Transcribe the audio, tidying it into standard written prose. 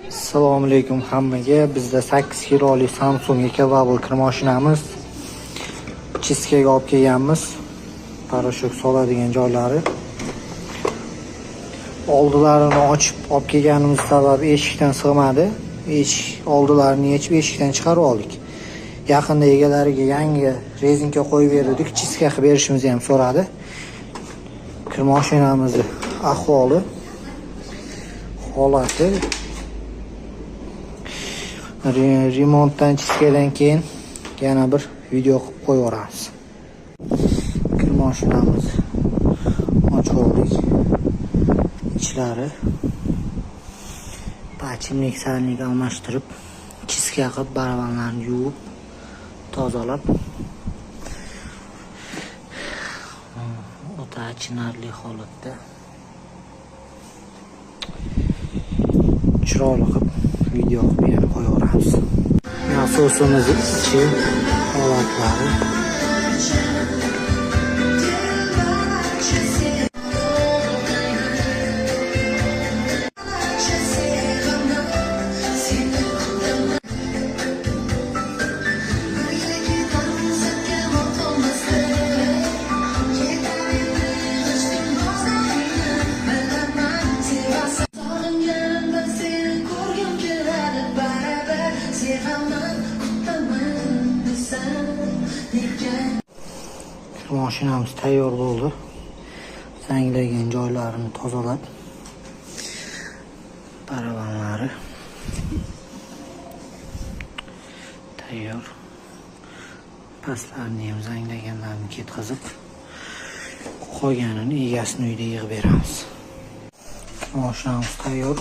Assalomu alaykum hammaga. Bizda 8 kiloli Samsung Ecoval kir mashinamiz. Chiskaga olib kelganmiz. Parashyut soladigan joylari. Oldilarini ochib olib kelganimiz sababi eshikdan sig'madi. Oldilarini yechib eshikdan chiqarib oldik. Yaqinda egalariga yangi rezinka qo'yib berdik. Chiska qilib berishimizni ham so'radi. Kir mashinamizning ahvoli, holati remontdan chiskadan keyin yana bir video qilib qo'yaveramiz. Kir mashinamiz ochib oldik. Ichlari pachimlik salnik almashtirib, chiska qilib, barabanlarni yuvib, tozalab o'ta achinarli holatda chiroyli qilib video qilib qo'yaveramiz. Nasosimiz ichi holatlari mashinamiz tayyor bo'ldi. Zanglagan joylarini tozalab, barabanlari tayyor. Pastlarini ham zanglaganlarni ketkazib, qolganini egasini uyda yig'ib beramiz. Mashinamiz tayyor.